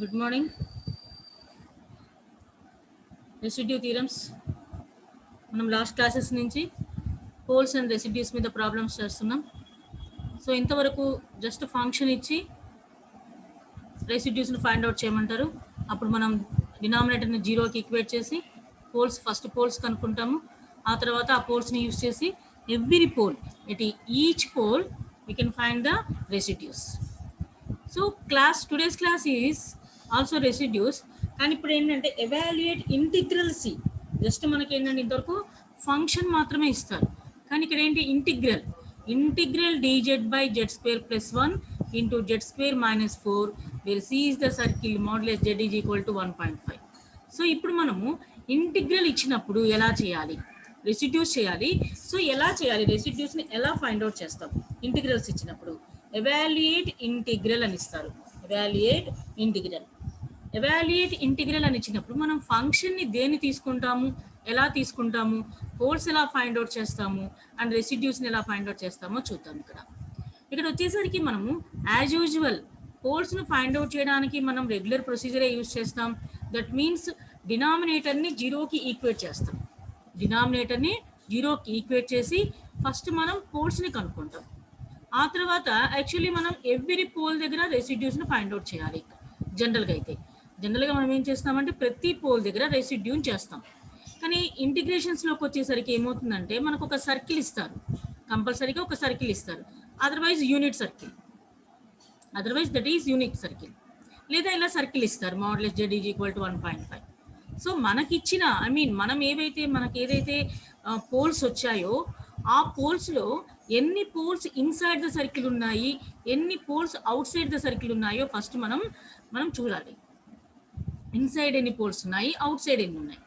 Good morning. Residue theorems మనం last classes నుంచి poles and residues మీద ప్రాబ్లమ్స్ చేస్తున్నాం. సో ఇంతవరకు జస్ట్ ఫంక్షన్ ఇచ్చి రెసిడ్యూస్ని ఫైండ్ అవుట్ చేయమంటారు. అప్పుడు మనం డినామినేటర్ని జీరోకి ఈక్వేట్ చేసి ఫస్ట్ పోల్స్ కనుక్కుంటాము. ఆ తర్వాత ఆ పోల్స్ని యూస్ చేసి every pole each pole we can find the residues. So today's class is also residues. కానీ ఇప్పుడు ఏంటంటే ఎవాల్యుయేట్ ఇంటిగ్రల్ సి. జస్ట్ మనకి ఏంటంటే ఇంతవరకు ఫంక్షన్ మాత్రమే ఇస్తారు, కానీ ఇక్కడ ఏంటి integral dz by z square plus 1 into z square minus 4 where c is the circle modulus z is equal to 1.5. So ఇప్పుడు మనము ఇంటిగ్రల్ ఇచ్చినప్పుడు ఎలా చేయాలి, రెసిడ్యూస్ చేయాలి. సో ఎలా చేయాలి, రెసిడ్యూస్ని ఎలా ఫైండ్ అవుట్ చేస్తాం? ఇంటిగ్రల్స్ ఇచ్చినప్పుడు ఎవాల్యుయేట్ ఇంటిగ్రల్ అని ఇస్తారు. ఎవాల్యుయేట్ ఇంటిగ్రల్ అని ఇచ్చినప్పుడు మనం ఫంక్షన్ని దేన్ని తీసుకుంటాము, ఎలా తీసుకుంటాము, పోల్స్ ఎలా ఫైండ్ అవుట్ చేస్తాము అండ్ రెసిడ్యూస్ని ఎలా ఫైండ్ అవుట్ చేస్తామో చూద్దాం. ఇక్కడ వచ్చేసరికి మనము యాజ్ యూజువల్ పోల్స్ను ఫైండ్ అవుట్ చేయడానికి మనం రెగ్యులర్ ప్రొసీజరే యూజ్ చేస్తాం. దట్ మీన్స్ డినామినేటర్ని జీరోకి ఈక్వేట్ చేస్తాం. డినామినేటర్ని జీరోకి ఈక్వేట్ చేసి ఫస్ట్ మనం పోల్స్ని కనుక్కుంటాం. ఆ తర్వాత యాక్చువల్లీ మనం ఎవ్రీ పోల్ దగ్గర రెసిడ్యూస్ని ఫైండ్ అవుట్ చేయాలి. జనరల్గా మనం ఏం చేస్తామంటే ప్రతి పోల్ దగ్గర రెసిడ్యూని చేస్తాం. కానీ ఇంటిగ్రేషన్స్లోకి వచ్చేసరికి ఏమవుతుందంటే మనకు ఒక సర్కిల్ ఇస్తారు, కంపల్సరీగా ఒక సర్కిల్ ఇస్తారు. Otherwise that is unit circle, లేదా ఇలా సర్కిల్ ఇస్తారు modulus z is equal to 1.5. So మనకిచ్చిన మనం ఏదైతే పోల్స్ వచ్చాయో ఆ పోల్స్లో ఎన్ని పోల్స్ ఇన్సైడ్ ద సర్కిల్ ఉన్నాయి, ఎన్ని poles outside the circle ఉన్నాయో ఫస్ట్ మనం చూడాలి. ఇన్సైడ్ ఎన్ని పోల్స్ ఉన్నాయి, అవుట్ సైడ్ ఎన్ని ఉన్నాయి.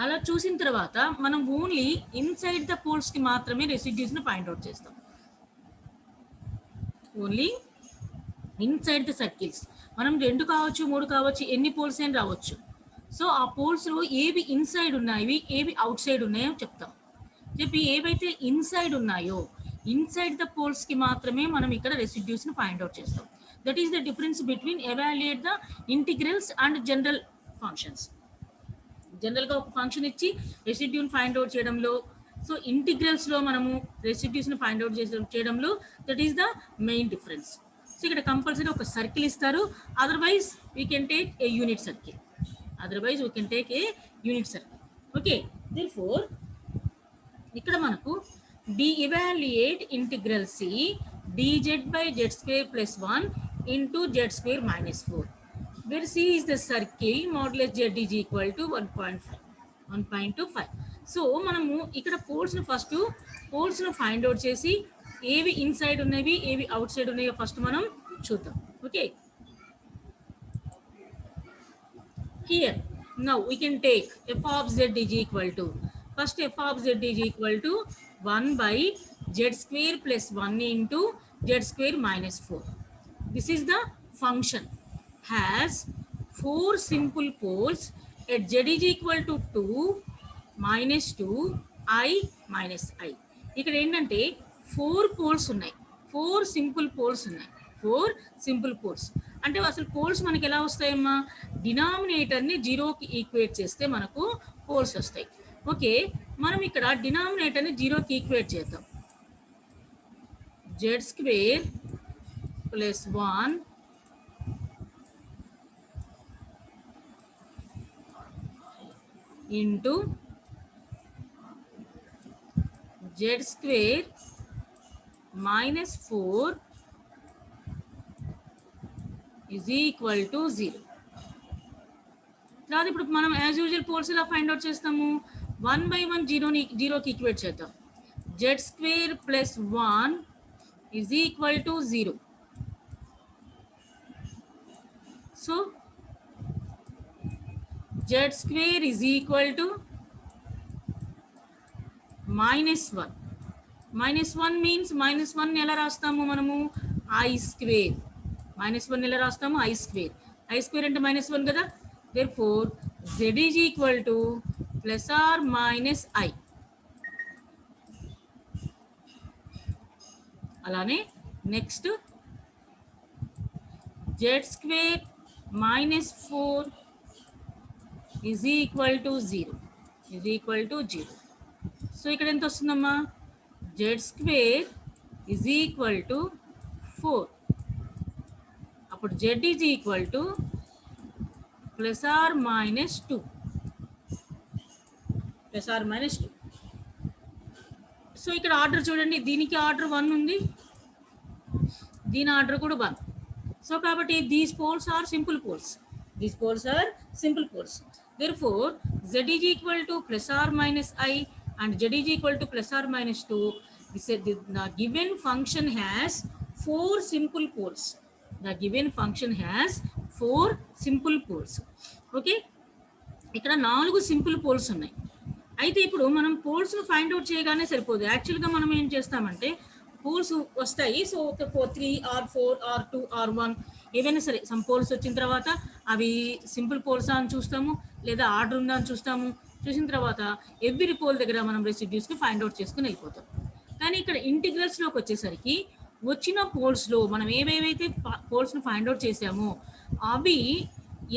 అలా చూసిన తర్వాత మనం ఓన్లీ ఇన్సైడ్ ద పోల్స్కి మాత్రమే రెసిడ్యూస్ని ఫైండ్ అవుట్ చేస్తాం. ఓన్లీ ఇన్సైడ్ ద సర్కిల్స్ మనం 2 కావచ్చు, 3 కావచ్చు, ఎన్ని పోల్స్ అయినా రావచ్చు. సో ఆ పోల్స్లో ఏవి ఇన్సైడ్ ఉన్నాయి, ఏవి అవుట్ సైడ్ ఉన్నాయో చెప్తాం. ఏవైతే ఇన్సైడ్ ఉన్నాయో ఇన్సైడ్ ద పోల్స్కి మాత్రమే మనం ఇక్కడ రెసిడ్యూస్ని ఫైండ్ అవుట్ చేస్తాం. That is the difference between evaluate the integrals and general functions. జనరల్గా ఒక ఫంక్షన్ ఇచ్చి రెసిడ్యూని ఫైండ్ అవుట్ చేయడంలో, సో ఇంటిగ్రల్స్లో మనము రెసిడ్యూస్ని ఫైండ్ అవుట్ చేయడంలో that is the main difference. So ఇక్కడ కంపల్సరీ ఒక సర్కిల్ ఇస్తారు, otherwise we can take a unit circle. Okay, therefore ఇక్కడ మనకు evaluate integral C dz by z square plus 1 into z square minus 4 where c is the circle modulus z is equal to 1.25. So మనము ఇక్కడ పోల్స్ను find out చేసి ఏవి inside ఉన్నవి, ఏవి out side ఉన్నాయో first మనం చూద్దాం. Okay, here now we can take f of z is equal to, first f of z is equal to 1 by z square plus 1 into z square minus 4. This is the function has 4 simple poles at z is equal to 2, -2, I, -I. ఇక్కడ ఏంటంటే 4 poles ఉన్నాయి, 4 simple poles అంటే అసలు poles మనకి ఎలా వస్తాయమ్మా, డినామినేటర్ని జీరోకి equate చేస్తే మనకు పోల్స్ వస్తాయి. ఓకే, మనం ఇక్కడ డినామినేటర్ని జీరోకి ఈక్వేట్ చేద్దాం. z square plus 1 into z square minus 4 is equal to 0. తర్వాత ఇప్పుడు మనం యాజ్ యూజువల్ పోల్స్ ఎలా ఫైండ్ అవుట్ చేస్తాము, 1 by 1 జీరోకి ఈక్వేట్ చేద్దాం. z square plus 1 is equal to 0. So z square is equal to -1. -1 means -1 ఎలా రాస్తాము మనము, I square. -1 ఎలా రాస్తాము, I square అంటే -1 కదా. Therefore z is equal to plus or minus I. అలానే next z square minus 4 is equal to 0. Is equal to 0. So ఇక్కడ ఎంత వస్తుందమ్మా? z square is equal to 4. అప్పుడు z is equal to plus or minus 2. Plus or minus 2. So ఇక్కడ order చూడండి, దీనికి order 1 ఉంది, దీని ఆర్డర్ కూడా 1. సో కాబట్టి these poles are simple poles. These poles are simple poles. Therefore, z is equal to plus or minus I and z is equal to plus or minus 2. The given function has 4 simple poles. The given function has 4 simple poles. Okay? ఇక్కడ 4 simple poles ఉన్నాయి. అయితే ఇప్పుడు మనం పోల్స్ను find out చేయగానే సరిపోదు. యాక్చువల్గా మనం ఏం చేస్తామంటే పోల్స్ వస్తాయి. సో 3 ఆర్ 4 ఆర్ 2 ఆర్ 1 ఏవైనా సరే సమ్ పోల్స్ వచ్చిన తర్వాత అవి సింపుల్ పోల్సా అని చూస్తాము, లేదా ఆర్డర్ ఉందా అని చూస్తాము. చూసిన తర్వాత ఎవ్రీ పోల్ దగ్గర మనం రెసిడ్యూస్ని ఫైండ్ అవుట్ చేసుకుని వెళ్ళిపోతాం. కానీ ఇక్కడ ఇంటిగ్రల్స్లోకి వచ్చేసరికి వచ్చిన పోల్స్లో మనం ఏవేవైతే పోల్స్ను ఫైండ్ అవుట్ చేసామో అవి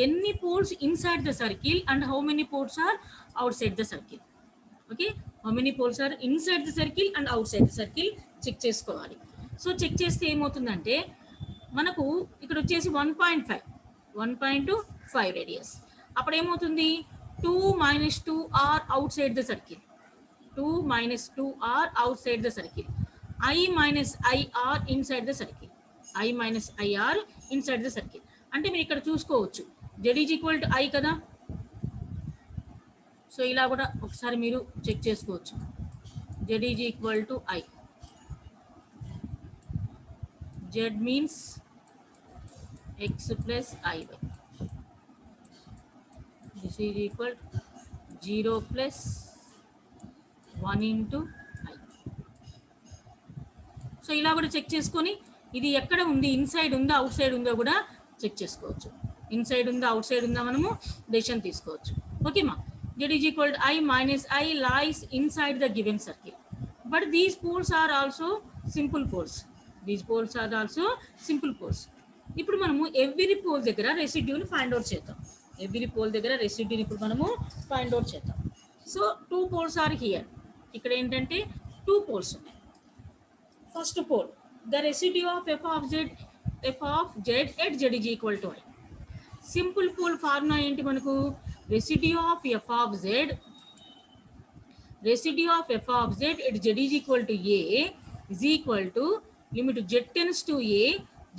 ఎన్ని poles inside the circle and how many poles are outside the circle. Okay, how many poles are inside the circle and outside the circle check చేసుకోవాలి. సో చెక్ చేస్తే ఏమవుతుందంటే మనకు ఇక్కడ వచ్చేసి 1.5 radius. అప్పుడు ఏమవుతుంది? 2 minus 2 are outside the circle. 2 minus 2 are outside the circle. I minus I are inside the circle. I minus I are inside the circle. అంటే మీరు ఇక్కడ చూసుకోవచ్చు z is equal to I కదా. So ఇలా కూడా ఒకసారి మీరు check చేసుకోవచ్చు. z is equal to I. Z means x plus iy. This is equal to 0 plus 1 into I. So ఇలా కూడా చెక్ చేసుకొని ఇది ఎక్కడ ఉంది, ఇన్సైడ్ ఉందా అవుట్ సైడ్ ఉందో కూడా చెక్ చేసుకోవచ్చు. ఇన్సైడ్ ఉందా అవుట్ సైడ్ ఉందా మనము డెసిషన్ తీసుకోవచ్చు. ఓకేమా? z is equal to I minus I lies inside the given circle. But these poles are also simple poles. These poles are also simple poles. ఇప్పుడు మనము every pole దగ్గర రెసిడ్యూని find out చేద్దాం. Every pole దగ్గర రెసిడ్యూని ఇప్పుడు మనము find out చేద్దాం. So 2 poles are here. ఇక్కడ ఏంటంటే 2 పోల్స్ ఉన్నాయి. First pole the residue of f of z at z is equal to I. Simple pole formula ఏంటి మనకు? Residue of f of z at z is equal to a is equal to limit z tends to a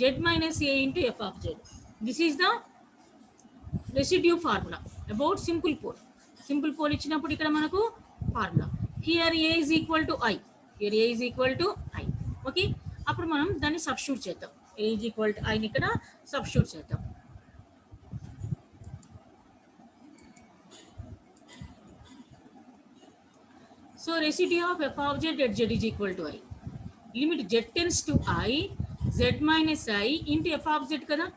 z minus a into f of z. This is the residue formula about simple pole. Simple pole ఇచ్చినప్పుడు ఇక్కడ మనకు formula here a is equal to I. Here a is equal to I. Okay, అప్పుడు మనం దాన్ని substitute చేద్దాం. a is equal to I ని ఇక్కడ substitute చేద్దాం. So residue of f of z at z is equal to I. Limit z tends to I z minus I into f of z కదా.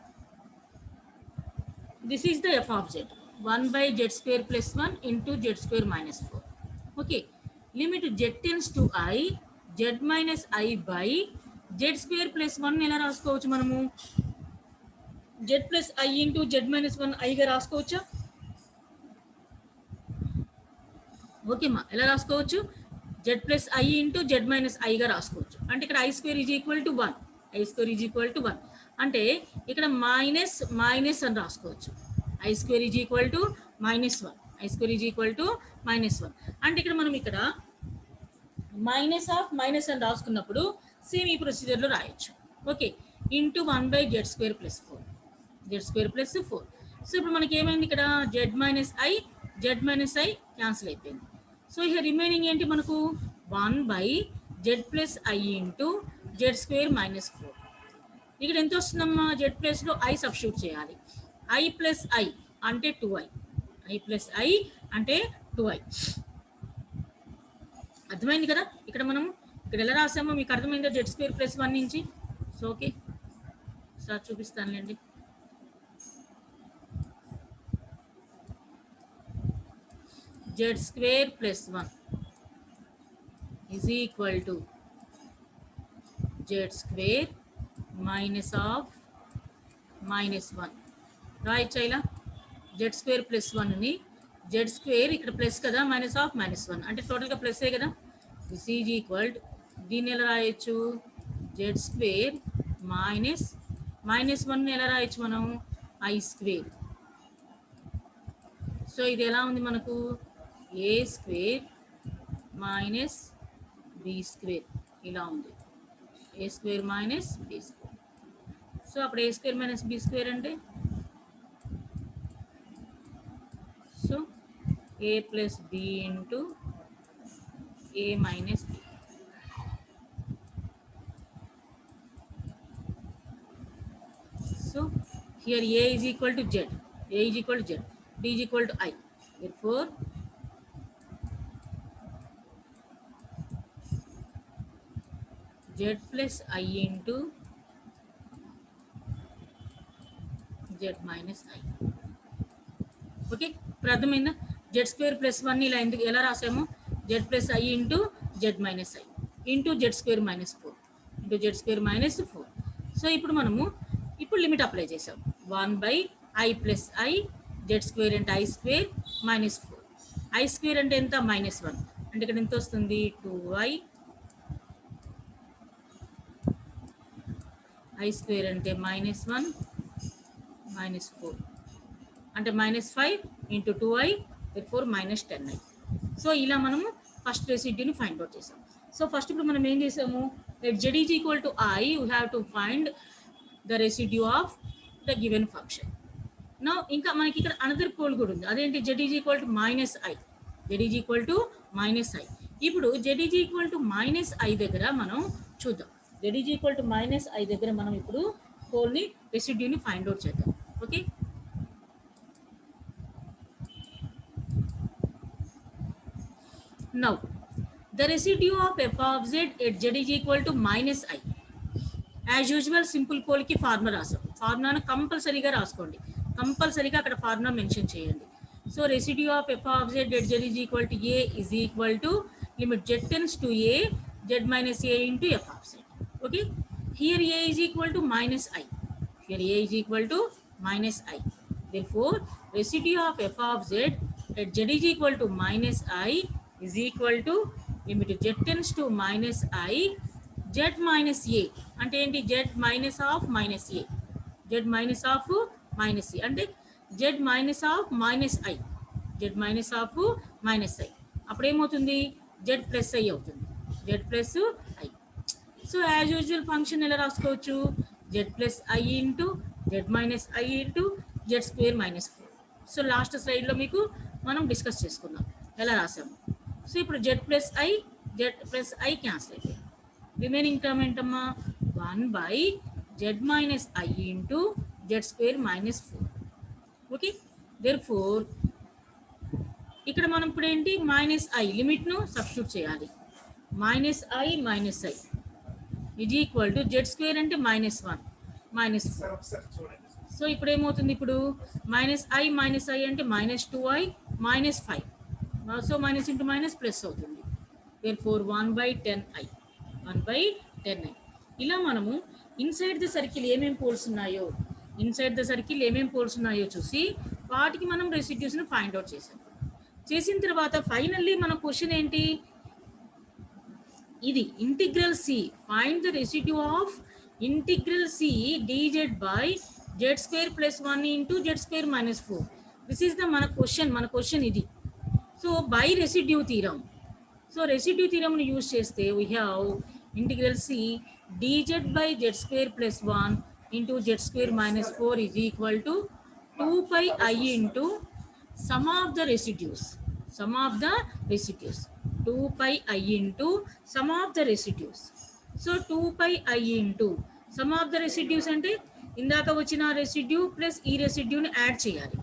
This is the f of z 1 by z square plus 1 into z square minus 4. Okay, limit z tends to I z minus I by z square plus 1 ఎలా రాసుకోవచ్చు మనము? z plus I into z minus 1 I గా రాసుకోవచ్చా? ఓకేమా, ఎలా రాసుకోవచ్చు? z plus I into z minus I గా రాసుకోవచ్చు. అంటే ఇక్కడ I square is equal to 1. I square is equal to 1. అంటే ఇక్కడ మైనస్ మైనస్ అని రాసుకోవచ్చు. I square is equal to minus 1. I square is equal to minus 1. అంటే ఇక్కడ మనం ఇక్కడ మైనస్ ఆఫ్ మైనస్ అని రాసుకున్నప్పుడు సేమ్ ఈ ప్రొసీజర్లో రాయొచ్చు. Okay, into 1 by z square plus 4. Z square plus 4. So ఇప్పుడు మనకి ఏమైంది ఇక్కడ? z minus I క్యాన్సిల్ అయిపోయింది. సో ఇక రిమైనింగ్ ఏంటి మనకు? 1 by z plus I into z square minus 4. ఇక్కడ ఎంత వస్తుందమ్మా? z ప్లస్లో I సబ్స్టిట్యూట్ చేయాలి. I plus I అంటే 2i. I plus I అంటే 2i. అర్థమైంది కదా? ఇక్కడ మనం ఇక్కడ ఎలా రాసామో మీకు అర్థమైందా? z square plus 1 నుంచి. సో ఓకే, సార్ చూపిస్తానులేండి. z square plus 1 is equal to z square minus of -1 రాయొచ్చా ఇలా జెడ్ స్క్వేర్ ప్లస్ 1ని జెడ్ స్క్వేర్ ఇక్కడ ప్లస్ కదా -1 అంటే టోటల్గా ప్లస్సే కదా దిస్ ఈజ్ ఈక్వల్ దీన్ని ఎలా రాయొచ్చు జెడ్ స్క్వేర్ -1 ఎలా రాయొచ్చు మనం ఐ స్క్వేర్ సో ఇది ఎలా ఉంది మనకు a square minus b square ఇలా ఉంది a square minus b square so అప్పుడు a square minus b square అంటే so a plus b into a minus b so here a is equal to z a is equal to z b is equal to I. Therefore, z plus I into z minus I. Okay ఇప్పుడు అర్థమైందా z square plus 1 ఇలా ఎందుకు ఎలా రాసాము z plus i into z minus i into z square -4 into z square -4 so ఇప్పుడు మనము ఇప్పుడు limit apply చేసాం 1/i plus i z square అంటే ఐ స్క్వేర్ -4 ఐ స్క్వేర్ అంటే ఎంత -1 అంటే ఇక్కడ ఎంత వస్తుంది 2i ఐ స్క్వేర్ అంటే -1 -4 అంటే -5 into 2i therefore -10i so ఇలా మనము ఫస్ట్ రెసిడ్యూని ఫైండ్ అవుట్ చేసాం సో ఫస్ట్ ఇప్పుడు మనం ఏం చేసాము let z is equal to I you have to find the residue of the given function నో ఇంకా మనకి ఇక్కడ అనదర్ పోల్ కూడా ఉంది అదేంటి z is equal to -i z is equal to -i ఇప్పుడు z is equal to -i దగ్గర మనం చూద్దాం z is equal to -i దగ్గర మనం ఇప్పుడు పోల్ని రెసిడ్యూని ఫైండ్ అవుట్ చేద్దాం okay now the residue of f of z at z is equal to -i as usual simple పోల్కి ఫార్ములా రాసాం ఫార్ములాను కంపల్సరీగా రాసుకోండి కంపల్సరీగా అక్కడ ఫార్ములా మెన్షన్ చేయండి so residue of f of z at z is equal to a is equal to limit z tends to a z minus a into f of z okay here a is equal to -i here a is equal to -i therefore residue of f of z at z is equal to -i is equal to limit z tends to -i z minus a అంటే ఏంటి z minus of minus a z minus of minus c అంటే z minus of minus i z minus of minus i అప్పుడు ఏమవుతుంది z plus i అవుతుంది z plus i so as usual function ఎలా రాసుకోవచ్చు z plus i into z minus i into z square -4 so last స్లైడ్లో మీకు మనం discuss చేసుకున్నాం ఎలా రాసాము సో ఇప్పుడు z plus i క్యాన్సిల్ అయిపోయింది రిమైనింగ్ టర్మ్ ఏంటమ్మా 1/z minus i into z square -4 okay therefore ఇక్కడ మనం ఇప్పుడు ఏంటి -i లిమిట్ను సబ్స్టిట్యూట్ చేయాలి -i is equal to z square అంటే -1 -4 సో ఇప్పుడు ఏమవుతుంది ఇప్పుడు -i అంటే -2i -5 so minus into minus plus అవుతుంది therefore 1/10i ఇలా మనము ఇన్సైడ్ ద సర్కిల్ ఏమేమి పోల్స్ ఉన్నాయో చూసి వాటికి మనం రెసిడ్యూస్ని ఫైండ్ అవుట్ చేసిన తర్వాత ఫైనల్లీ మన క్వశ్చన్ ఏంటి ఇది integral c find the residue of integral C dz by z square plus 1 into z square -4 this is the మన క్వశ్చన్ ఇది so by residue theorem so residue థీరంని యూజ్ చేస్తే we have integral C dz by z square plus 1 into z square minus 4 is equal to 2 pi I into sum of the residues 2 pi I into sum of the residues so 2 pi I into sum of the residues అంటే ఇందాక వచ్చిన residue plus ఈ రెసిడ్యూని add చేయాలి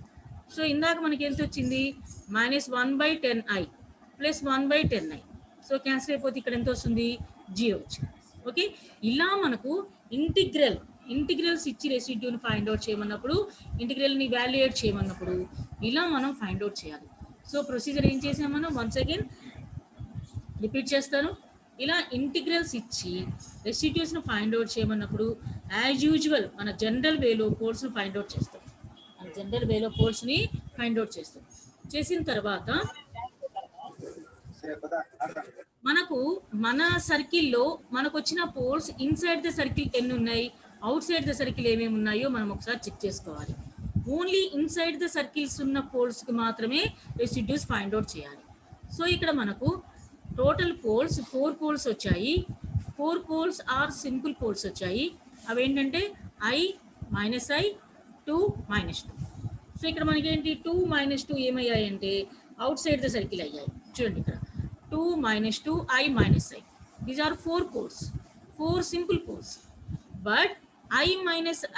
so ఇందాక మనకి ఎంత వచ్చింది -1/10i plus 1/10i so cancel అయిపోతే ఇక్కడ ఎంత వస్తుంది 0 వచ్చింది ఓకే ఇలా మనకు ఇంటిగ్రల్స్ ఇచ్చి రెసిడ్యూని ఫైండ్ అవుట్ చేయమన్నప్పుడు ఇంటిగ్రల్ని వాల్యుయేట్ చేయమన్నప్పుడు ఇలా మనం ఫైండ్ అవుట్ చేయాలి సో ప్రొసీజర్ ఏం చేసాం మనం వన్స్ అగైన్ రిపీట్ చేస్తాను ఇలా ఇంటిగ్రల్స్ ఇచ్చి రెసిడ్యూస్ను ఫైండ్ అవుట్ చేయమన్నప్పుడు యాజ్ యూజువల్ మన జనరల్ వేలో పోల్స్ని ఫైండ్ అవుట్ చేస్తాం. మన జనరల్ వేలో పోల్స్ని ఫైండ్ అవుట్ చేస్తాం. చేసిన తర్వాత మనకు మన సర్కిల్లో మనకు వచ్చిన పోల్స్ ఇన్సైడ్ ద సర్కిల్ ఎన్ని ఉన్నాయి, అవుట్ సైడ్ ద సర్కిల్ ఏమేమి ఉన్నాయో మనం ఒకసారి చెక్ చేసుకోవాలి. ఓన్లీ ఇన్సైడ్ ద సర్కిల్స్ ఉన్న పోల్స్కి మాత్రమే రెసిడ్యూస్ ఫైండ్ అవుట్ చేయాలి. సో ఇక్కడ మనకు టోటల్ పోల్స్ 4 పోల్స్ వచ్చాయి. 4 పోల్స్ ఆర్ సింపుల్ పోల్స్ వచ్చాయి. అవి ఏంటంటే I -I 2 -2. సో ఇక్కడ మనకి ఏంటి 2 -2 ఏమయ్యాయి అంటే అవుట్ సైడ్ ద సర్కిల్ అయ్యాయి. చూడండి ఇక్కడ 2 -2 I -I. These are 4 poles, 4 simple poles. But I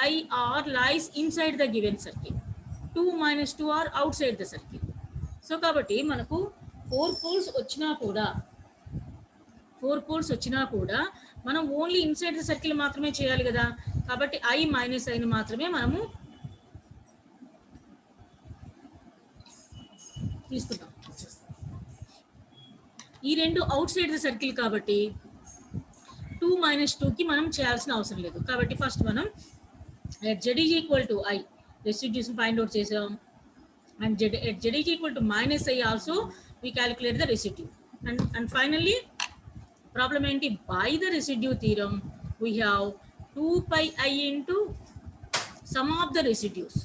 -I are lies inside the given circle. 2 -2 are outside the circle. So కాబట్టి మనకు 4 poles వచ్చినా కూడా మనం ఓన్లీ ఇన్సైడ్ ద సర్కిల్ మాత్రమే చేయాలి కదా. కాబట్టి I - Iని మాత్రమే మనము తీసుకుంటాం. ఈ రెండు అవుట్ సైడ్ ద సర్కిల్ కాబట్టి 2 - 2కి మనం చేయాల్సిన అవసరం లేదు. కాబట్టి ఫస్ట్ మనం Z = I residues find out చేసాం. And Z = -I also we calculate the residue. And finally problem ఏంటి, by the residue theorem we have 2 pi I into sum of the residues.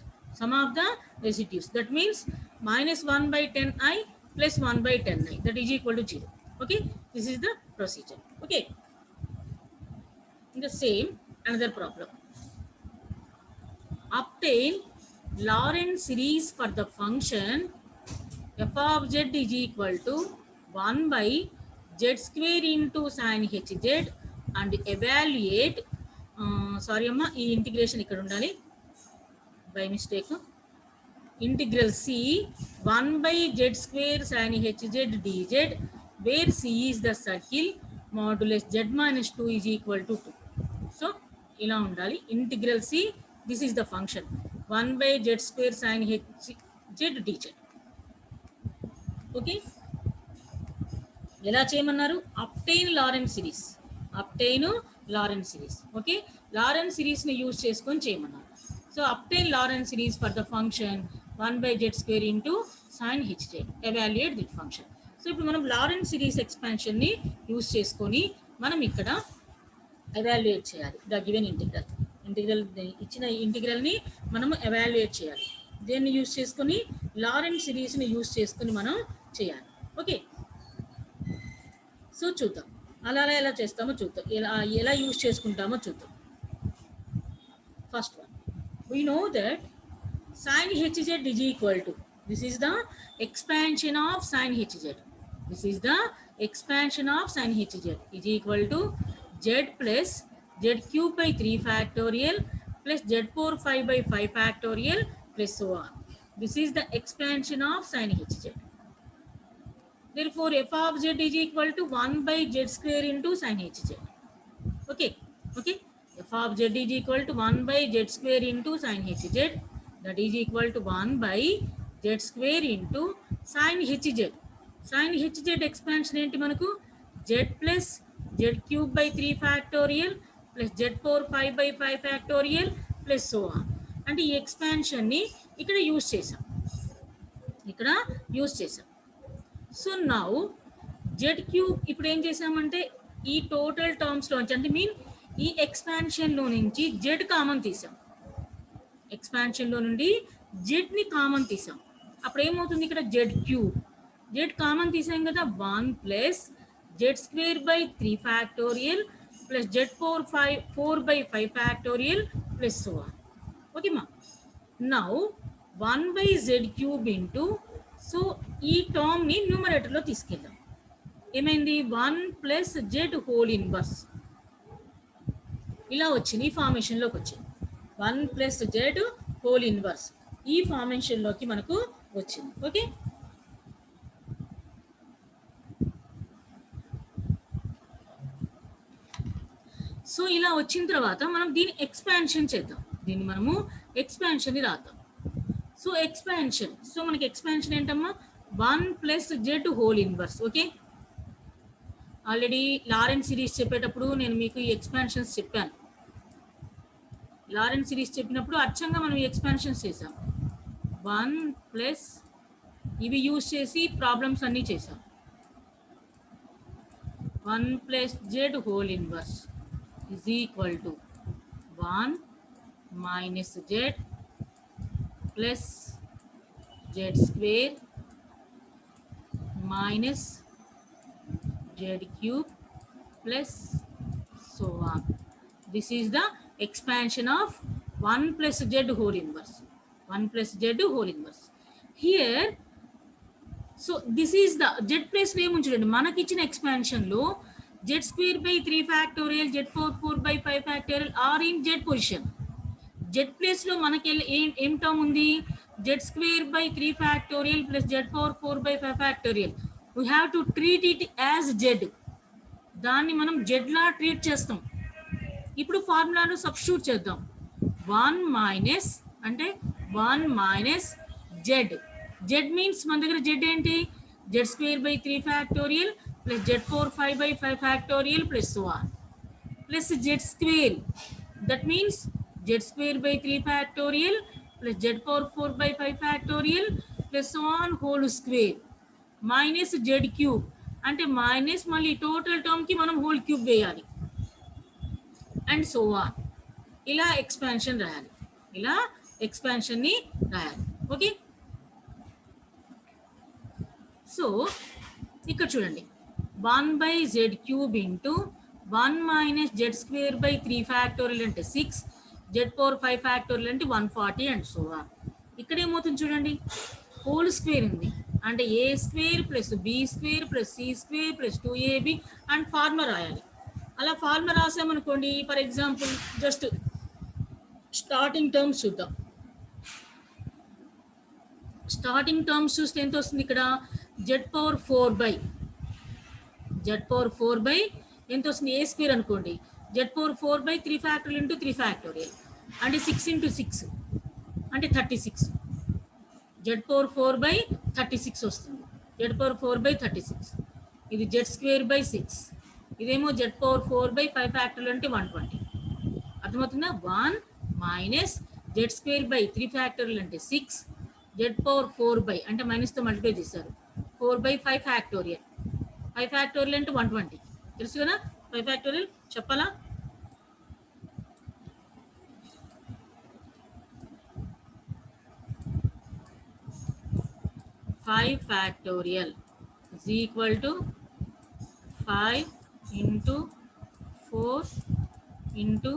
That means -1/10I plus 1/10I, that is equal to 0. Okay, this is the procedure. Okay, in the same another problem, obtain Lorentz series for the function f of z is equal to 1/z square into sin hz and evaluate sorry amma ee integration ikkada undali by mistake, integral c 1/z square sin hz dz where c is the circle modulus z - 2 is equal to 2. So ila undali integral c, this is the function 1/z square sin hz dz. Okay, ఎలా చేయమన్నారు, obtain Laurent series. Okay, Laurent సిరీస్ని use చేసుకొని చేయమన్నారు. So obtain Laurent series for the function 1/z² into sin hz, evaluate that function. So ఇప్పుడు మనం Laurent series ఎక్స్పాన్షన్ని use చేసుకొని మనం ఇక్కడ ఎవాల్యుయేట్ చేయాలి ద గివెన్ ఇంటిగ్రల్ ఇచ్చిన ఇంటిగ్రల్ని మనము ఎవాల్యుయేట్ చేయాలి. దేన్ని యూజ్ చేసుకొని, లారెంట్ సిరీస్ని యూజ్ చేసుకొని మనం చేయాలి. ఓకే, సో చూద్దాం అలా ఎలా చేస్తామో చూద్దాం, ఎలా యూజ్ చేసుకుంటామో చూద్దాం. First one, we know that sin hz is equal to, this is the expansion of sin hz is equal to z plus z cube by 3 factorial plus z power 5 by 5 factorial plus so on. This is the expansion of sin hz. Therefore f of z is equal to 1/z² into sin hz. Okay, f of z is equal to 1/z² into sin hz, that is equal to 1/z² into sin hz. sin hz expansion ఏంటి మనకు, z plus z cube by 3 factorial plus z power 5 by 5 factorial plus so on. అంటే ఈ ఎక్స్పాన్షన్ని ఇక్కడ use చేసాం. So now Z cube ఇప్పుడు ఏం చేసామంటే ఈ టోటల్ టర్మ్స్లోంచి, అంటే మీన్ ఈ ఎక్స్పాన్షన్లో నుంచి జెడ్ కామన్ తీసాం. ఎక్స్పాన్షన్లో నుండి జెడ్ని కామన్ తీసాం. అప్పుడు ఏమవుతుంది, ఇక్కడ జెడ్ క్యూబ్, జెడ్ కామన్ తీసాం కదా, 1 plus z² by 3 factorial plus z power 4 by 5 factorial plus so on. Okay ma, now 1/z³ into, so ఈ టర్మ్ ని న్యూమరేటర్ లో తీసుకెళ్దాం. ఏమైంది, 1 ప్లస్ z హోల్ ఇన్వర్స్ ఇలా వచ్చింది, ఈ ఫార్మేషన్ లోకి వచ్చింది. 1 ప్లస్ z హోల్ ఇన్వర్స్ ఈ ఫార్మేషన్ లోకి మనకు వచ్చింది. ఓకే, సో ఇలా వచ్చిన తర్వాత మనం దీన్ని ఎక్స్పాన్షన్ చేద్దాం. దీన్ని మనము ఎక్స్పాన్షన్ని రాద్దాం. సో ఎక్స్పాన్షన్, సో మనకి ఎక్స్పాన్షన్ ఏంటమ్మా, 1 plus z whole inverse. Okay, already Lawrence series చెప్పేటప్పుడు నేను మీకు ఈ ఎక్స్పాన్షన్స్ చెప్పాను. లారెన్స్ సిరీస్ చెప్పినప్పుడు అచ్చంగా మనం ఎక్స్పాన్షన్స్ చేసాం. 1 ప్లస్ ఇవి యూజ్ చేసి ప్రాబ్లమ్స్ అన్నీ చేసాం. 1 plus Z whole inverse is equal to 1 minus Z plus Z square minus Z cube plus so on. This is the expansion of 1 plus z whole inverse. 1 plus z whole inverse. Here, so this is the z place name ఉంచండి. మనకి ఇచ్చిన expansion లో z square by 3 factorial, z4 4 by 5 factorial are in z position. z place లో మనకి ఏం term ఉంది? z square by 3 factorial plus z4 4 by 5 factorial. We have to treat it as z. దాన్ని మనం z లా treat చేస్తాం. ఇప్పుడు ఫార్ములాను substitute చేద్దాం. 1 మైనస్ అంటే 1 మైనస్ జెడ్. జెడ్ మీన్స్ మన దగ్గర జెడ్ ఏంటి? Z square by 3 factorial plus Z 4 5 by 5 factorial plus 1 plus Z square. That means Z square by 3 factorial plus Z 4 by 5 factorial plus 1 whole square minus Z cube. అంటే minus మళ్ళీ total టర్మ్కి మనం whole cube వేయాలి and so on. ఇలా expansion రాయాలి, ఇలా ఎక్స్పాన్షన్ని రాయాలి. Okay, so ఇక్కడ చూడండి 1 by z cube into 1 minus Z square by 3 factorial అంటే 6, జెడ్ 4 5 ఫ్యాక్టోరియల్ అంటే 140 అండ్ సో ఆన్. ఇక్కడ ఏమవుతుంది చూడండి, హోల్ స్క్వేర్ ఉంది అంటే a square plus b square plus c square plus 2ab and formula రాయాలి. అలా ఫార్ములా రాసామనుకోండి, for example just starting terms చూద్దాం. స్టార్టింగ్ టర్మ్స్ చూస్తే ఎంత వస్తుంది? ఇక్కడ జెడ్ పవర్ 4 బై ఎంత వస్తుంది? ఏ స్క్వేర్ అనుకోండి, Z power 4 by 3 factorial into 3 factorial అంటే 6 into 6 అంటే 36. జెడ్ పవర్ 4 by 36 వస్తుంది. Z power 4 by 36. ఇది జెడ్ స్క్వేర్ బై 6, ఇదేమో జెడ్ పవర్ 4 by 5 ఫ్యాక్టోరియల్ అంటే 120. అర్థమవుతుందా? 1 minus Z square by 3 factorial అంటే 6, జెడ్ పవర్ 4 by అంటే మైనస్తో మల్టిప్లై చేశారు 4 by 5 ఫ్యాక్టోరియల్. 5 ఫ్యాక్టోరియల్ అంటే 120. తెలుసు కదా 5 ఫ్యాక్టోరియల్ చెప్పాలా? Five factorial is equal to 5 into 4 into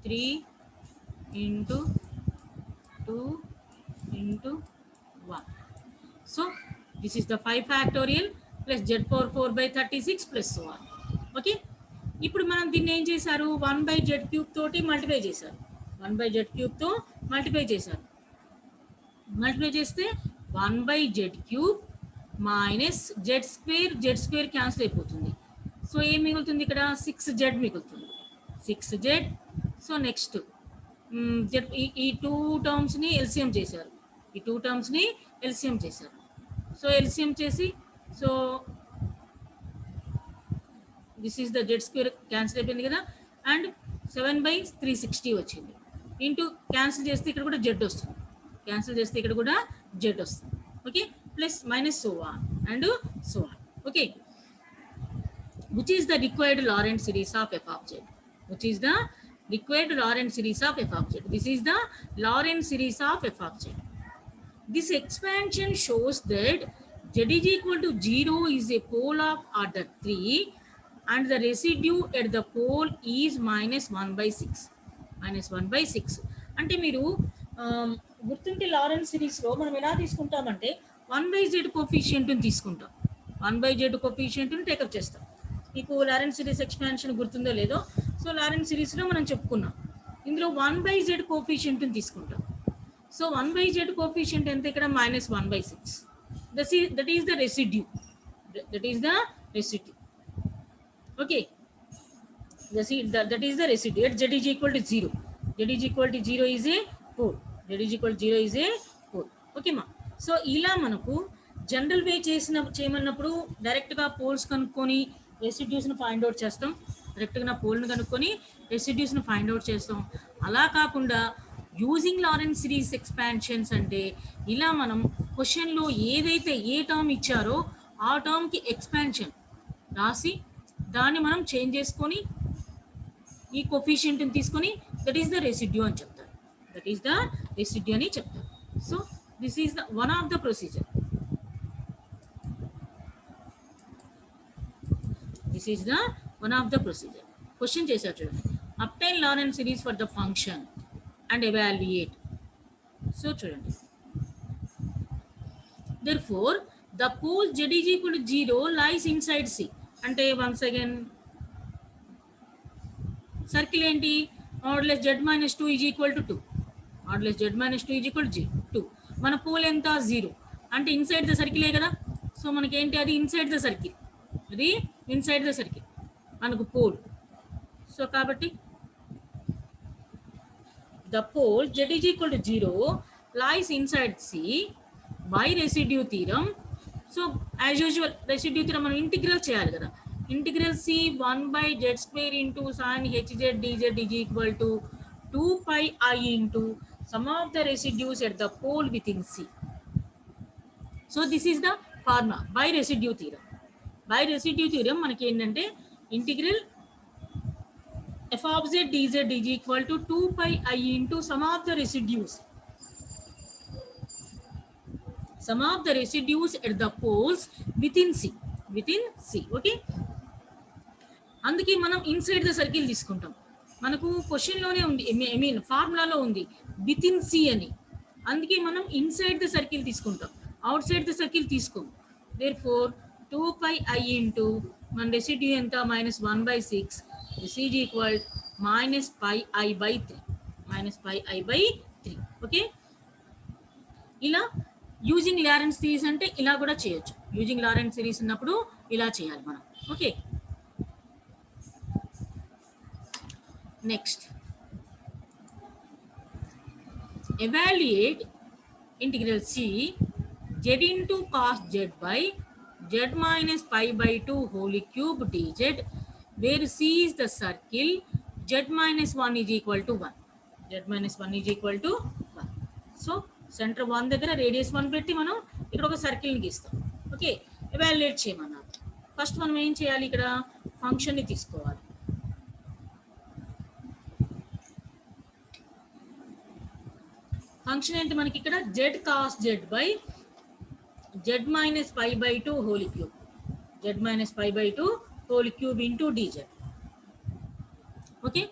3 into 2 into 1. So this is the 5 factorial plus z power 4 by 36 plus so on. Okay, ఇప్పుడు మనం దీన్ని ఏం చేశారు? 1 by z cube తోటి మల్టిప్లై చేశారు. 1 by z cube తో మల్టిప్లై చేశారు. మల్టిప్లై చేస్తే 1 by z cube minus Z square cancel అయిపోతుంది. సో ఏం మిగులుతుంది? ఇక్కడ 6z మిగులుతుంది. 6z. సో నెక్స్ట్ జెడ్ ఈ 2 టర్మ్స్ని ఎల్సిఎం చేశారు. ఈ 2 టర్మ్స్ని ఎల్సిఎం చేశారు. సో ఎల్సిఎం చేసి so this is the Z square cancel అయిపోయింది కదా, అండ్ 7 by 360 వచ్చింది. ఇంటూ క్యాన్సిల్ చేస్తే ఇక్కడ కూడా జెడ్ వస్తుంది, క్యాన్సిల్ చేస్తే ఇక్కడ కూడా జెడ్ వస్తుంది. Okay, plus minus so on and so on. Okay, which is the required Lorentz series of f of z? Which is the required Lorentz series of f of z? This is the Lorentz series of f of z. This expansion shows that z is equal to 0 is a pole of order 3 and the residue at the pole is minus 1 by 6. Minus 1 by 6. అంటే మీరు గుర్తుంటే Lawrence సిరీస్లో మనం ఎలా తీసుకుంటామంటే 1 by z కోఫిషియంట్ని తీసుకుంటాం. 1 by z కోఫిషియంట్ని take up చేస్తాం. మీకు Lawrence series expansion గుర్తుందో లేదో, సో లారెన్స్ సిరీస్లో మనం చెప్పుకున్నాం. ఇందులో 1 by z కోఫిషియంట్ని తీసుకుంటాం. సో 1 by z కోఫిషియంట్ ఎంత? ఇక్కడ minus 1 by 6. That is the residue. That is the residue. Okay, that is the residue at z is equal to 0. Z is equal to 0 is a pole. Z is equal to 0 is a pole. Okay మా. So ఇలా మనకు general వే చేయమన్నప్పుడు డైరెక్ట్గా poles కనుక్కొని రెసిడ్యూస్ని find out చేస్తాం, కరెక్ట్గా నా పోల్ని కనుక్కొని రెసిడ్యూస్ని find out చేస్తాం. అలా కాకుండా యూజింగ్ లారెన్స్ సిరీస్ ఎక్స్పాన్షన్స్ అంటే ఇలా మనం క్వశ్చన్లో ఏదైతే ఏ టర్మ్ ఇచ్చారో ఆ టర్మ్కి ఎక్స్పాన్షన్ రాసి దాన్ని మనం చేంజ్ చేసుకొని ఈ కోఫిషియంట్ని తీసుకొని దట్ ఈస్ ద రెసిడ్యూ అని చెప్తారు. దట్ ఈస్ ద రెసిడ్యూ అని చెప్తారు. So this is the one of the procedure. This is the one of the procedure. Question చేశారు చూడండి, obtain Lawrence series for the function and evaluate. So చూడండి, therefore the pole z is equal to 0 lies inside C. అంటే once again circle ఏంటి, modulus z minus 2 is equal to 2. Modulus z minus 2 is equal to 2. మన pole ఎంత 0 అంటే inside the సర్కిలే కదా. So మనకేంటి అది inside the circle, అది inside the circle మనకు పోల్. సో కాబట్టి the pole z is equal to 0 lies inside C by residue theorem. So as usual residue theorem మనం ఇంటిగ్రల్ చేయాలి కదా. Integral C 1 by z square into sin hz dz is equal to 2 pi I into sum of the residues at the pole within C. So this is the formula by residue theorem. By residue theorem మనకి ఏంటంటే integral f of z dz is equal to 2 pi I into sum of the residues. Sum of the residues at the poles within C. Within C. Okay, అందుకే మనం inside the circle తీసుకుంటాం. మనకు క్వశ్చన్లోనే ఉంది, I mean ఫార్ములాలో ఉంది with in C అని. అందుకే మనం inside the circle తీసుకుంటాం, అవుట్ సైడ్ ద సర్కిల్ తీసుకోం. Therefore 2 pi I into మన రెసిడ్యూ ఎంత -1/6. This is equal -pi/3. -pi/3. Okay, ఇలా యూజింగ్ లారెన్స్ సిరీస్ అంటే ఇలా కూడా చేయొచ్చు. యూజింగ్ లారెన్స్ సిరీస్ ఉన్నప్పుడు ఇలా చేయాలి మనం. Okay, next evaluate integral C z into cos z by z minus pi by 2 whole cube dz where C is the circle, z minus 1 is equal to 1. Z minus 1 is equal to 1. So centre 1 దగ్గర radius 1 పెట్టి మనం ఇక్కడ ఒక సర్కిల్ని గీస్తాం. Okay, evaluate చేయమన్నారు. First మనం ఏం చేయాలి, ఇక్కడ ఫంక్షన్ని తీసుకోవాలి. ఫంక్షన్ ఏంటి మనకి ఇక్కడ z cos z by z minus pi by 2 whole cube. Z minus pi by 2 whole cube into dz. Okay,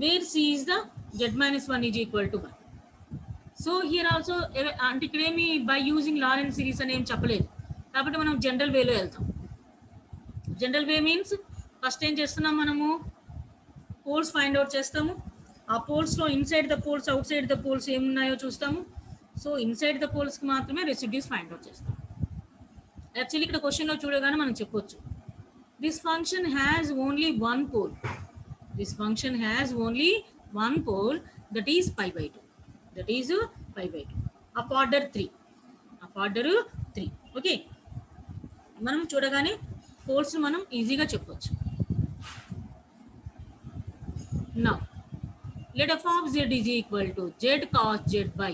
where C is the z minus 1 is equal to 1. So here also అంటే ఇక్కడేమి by using Laurent series అని ఏం చెప్పలేదు కాబట్టి మనం general వేలో వెళ్తాం. General వే means first ఏం చేస్తున్నాం, మనము పోల్స్ ఫైండ్ అవుట్ చేస్తాము. ఆ పోల్స్లో inside the poles outside the poles ఏమున్నాయో చూస్తాము. సో ఇన్సైడ్ ద పోల్స్కి మాత్రమే రెసిడ్యూస్ ఫైండ్ అవుట్ చేస్తాం. యాక్చువల్లీ ఇక్కడ క్వశ్చన్లో చూడగానే మనం చెప్పొచ్చు, this function has only one pole. This function has only one pole, that is pi/2. That is pi/2 of order 3. Of order 3. Okay, మనం చూడగానే పోల్స్ మనం ఈజీగా చెప్పొచ్చు. Now let f of z is equal to z cos z by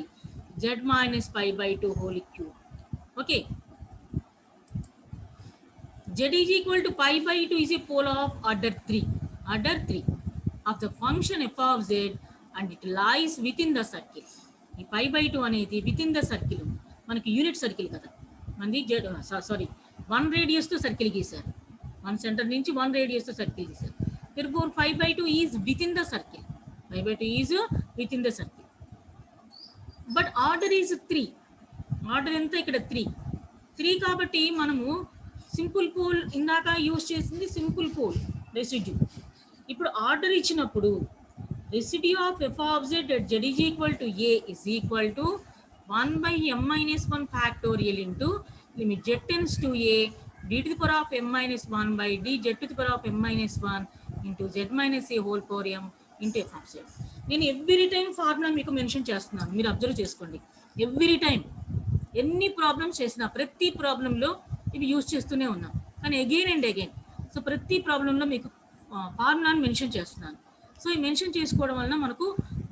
z minus pi by 2 whole cube. Okay, z is equal to pi by 2 is a pole of order 3. Order 3 of the function f of z and it lies within the circle. ఈ pi by 2 అనేది within the circle. మనకి unit circle కదా మనది, sorry 1 రేడియస్తో circle గీశారు. 1 centre నుంచి 1 రేడియస్తో circle గీశారు. therefore 5/2 is within the circle. 5/2 is within the circle. But order is 3. Order ఎంత ఇక్కడ 3. 3 కాబట్టి మనము సింపుల్ పోల్ ఇందాక యూజ్ చేసింది సింపుల్ పోల్ రెసిడ్యూ. ఇప్పుడు ఆర్డర్ ఇచ్చినప్పుడు residue of f of z at z is equal to a is equal to 1/m-1 factorial into limit z tends to a d to the power of m-1 by d z to the power of m-1 into z minus a whole power m into f of z. నేను every time formula మీకు mention చేస్తున్నాను, మీరు observe చేసుకోండి. Every time ఎన్ని problems చేసినా ప్రతి ప్రాబ్లంలో ఇవి యూజ్ చేస్తూనే ఉన్నాం. కానీ అగైన్ అండ్ అగైన్ సో ప్రతి ప్రాబ్లంలో మీకు ఫార్ములాని మెన్షన్ చేస్తున్నాను. సో ఈ మెన్షన్ చేసుకోవడం వలన మనకు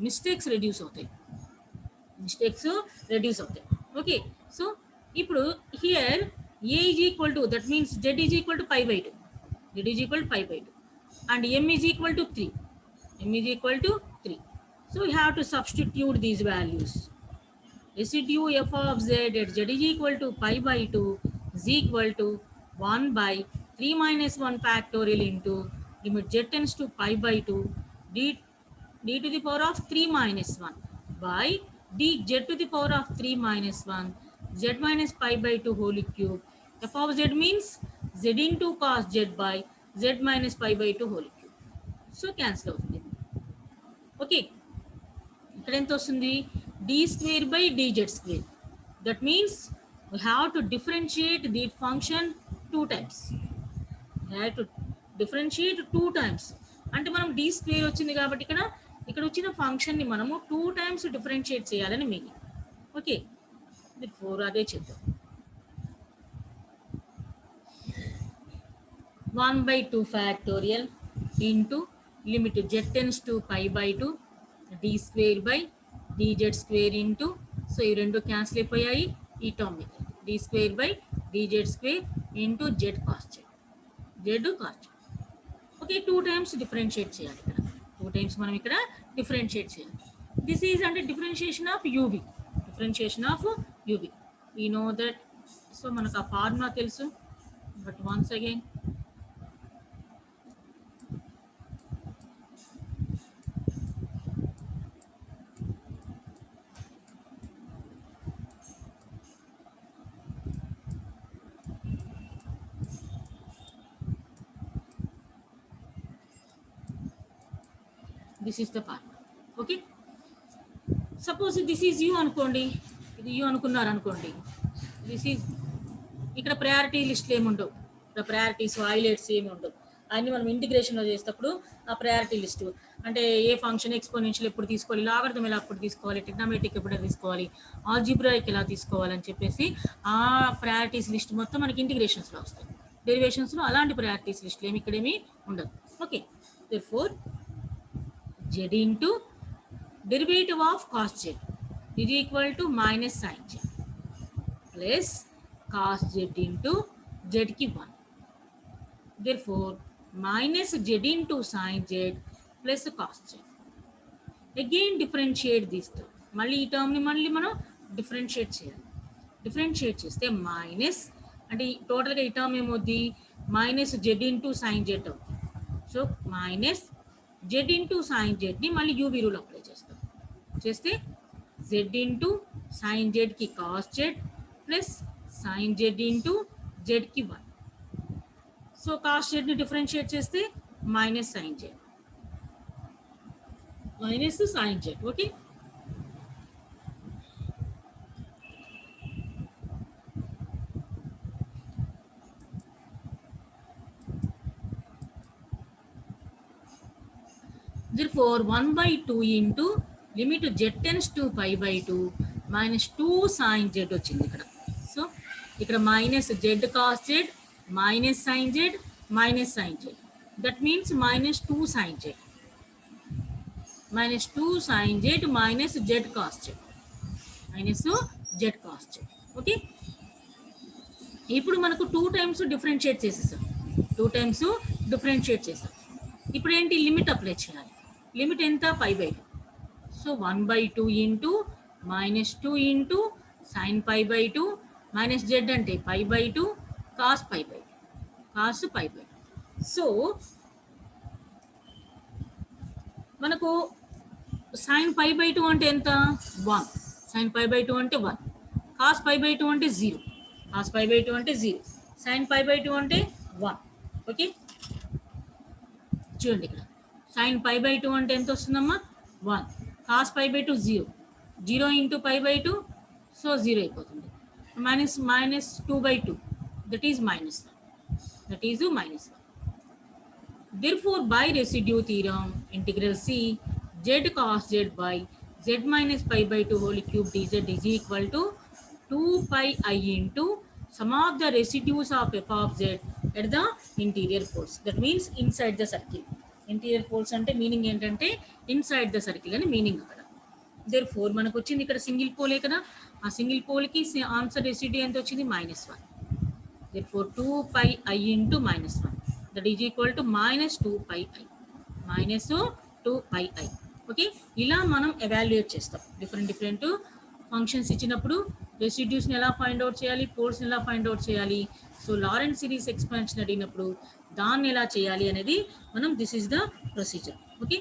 మిస్టేక్స్ రెడ్యూస్ అవుతాయి. ఓకే. సో ఇప్పుడు here a is equal to, that means z is equal to pi by 2, and m is equal to 3. So we have to substitute these values. Residue f of z at z is equal to pi by 2 is equal to 1 by 3 minus 1 factorial into limit z tends to pi by 2 d to the power of 3 minus 1 by d z to the power of 3 minus 1 z minus pi by 2 whole cube. F of z means z into cos z by z minus pi by 2 whole cube. So cancel అవుతుంది. Okay, ఇక్కడ ఎంత వస్తుంది? d square by dz square. That means we have to differentiate the function 2 times. అంటే మనం d square వచ్చింది కాబట్టి ఇక్కడ వచ్చిన ఫంక్షన్ని మనము 2 times డిఫరెన్షియేట్ చేయాలని మీనింగ్. ఓకే, మీరు 4 అదే చేద్దాం. 1 by 2 factorial into limit z tends to pi by 2 d square by dz square into, so ఈ రెండు క్యాన్సిల్ అయిపోయాయి, ఈ టర్మ్ మీద d square by dz square into z cos z. Okay, 2 times differentiate చేయాలి. ఇక్కడ 2 times మనం ఇక్కడ differentiate చేయాలి. దిస్ ఈజ్ అంటే differentiation of UB. We know that. So మనకు ఆ ఫార్ములా తెలుసు, but once again this is the formula. Okay, suppose this is u అనుకోండి, ఇది u అనుకున్నారు అనుకోండి, దిస్ ఈజ్ ఇక్కడ ప్రయారిటీ లిస్ట్లు ఏముండవు, ఇక్కడ ప్రయారిటీస్ హైలైట్స్ ఏమి ఉండవు. అన్ని మనం ఇంటిగ్రేషన్లో చేసేటప్పుడు ఆ ప్రయారిటీ లిస్టు అంటే ఏ ఫంక్షన్ ఎక్స్పోనెన్షియల్ ఎప్పుడు తీసుకోవాలి, లాగరిథం ఎలా అప్పుడు తీసుకోవాలి, ట్రిగ్నోమెట్రిక్ ఎప్పుడు తీసుకోవాలి, ఆల్జీబ్రాయిక్ ఎలా తీసుకోవాలని చెప్పేసి ఆ ప్రయారిటీస్ లిస్ట్ మొత్తం మనకి ఇంటిగ్రేషన్స్లో వస్తాయి. డెరివేషన్స్లో అలాంటి ప్రయారిటీస్ లిస్టులు ఏమి ఇక్కడేమీ ఉండదు. Okay, therefore z into derivative of cos z is equal to minus sin z plus cos z into z ki 1. Therefore minus z into sin z plus cos z. Again differentiate these two. మళ్ళీ ఈ టర్మ్ని మళ్ళీ మనం differentiate చేస్తే minus అంటే టోటల్గా ఈ term ఏమవుద్ది, minus z into sin z అవుతుంది. So minus z into sin z ని మళ్ళీ u రూల్ అప్లై చేస్తే z into sin z కి cos z plus sin z into z కి 1. సో cos z ని డిఫరెన్షియేట్ చేస్తే minus sin z. Okay, therefore 1 by 2 into limit z tends to pi by 2 minus 2 sin z వచ్చింది ఇక్కడ. So ఇక్కడ minus z cos z minus sin z minus sin z, that means minus 2 sin z minus z cos z. Okay, ఇప్పుడు మనకు 2 times differentiate చేసేసాం. ఇప్పుడు ఏంటి, limit apply చేయాలి. Limit ఎంత, pi by 2. So 1 by 2 into minus 2 into sine pi by 2 minus z అంటే pi by 2 cos pi by 2. So మనకు sign pi by 2 అంటే ఎంత, 1. సైన్ pi by 2 అంటే 1. cos pi by 2 అంటే 0. సైన్ pi by 2 అంటే 1. Okay, చూడండి ఇక్కడ sign pi by 2 అంటే ఎంత వస్తుందమ్మా, 1. cos pi by 2 0 into pi by 2, so 0 అయిపోతుంది. Minus 2 by 2, that is minus 1. Therefore by residue theorem integral c z cos z by z minus pi by 2 whole cube dz is equal to 2 pi I into sum of the residues of f of z at the interior poles. That means inside the circle. Interior poles అంటే meaning ఏంటంటే inside the circle అని meaning అక్కడ. Therefore మనకు వచ్చింది ఇక్కడ single పోలే కదా, ఆ సింగిల్ పోల్కి ఆన్సర్ రెసిడ్యూ ఎంత వచ్చింది -1. therefore 2 pi I into -1 that is equal to -2 pi I -2 pi I. Okay, ఇలా మనం ఎవాల్యుయేట్ చేస్తాం డిఫరెంట్ ఫంక్షన్స్ ఇచ్చినప్పుడు రెసిడ్యూస్ని ఎలా ఫైండ్ అవుట్ చేయాలి, పోల్స్ని ఎలా ఫైండ్ అవుట్ చేయాలి. సో లారెంట్ సిరీస్ ఎక్స్పాన్షన్ అడిగినప్పుడు దాన్ని ఎలా చేయాలి అనేది మనం this is the procedure. Okay.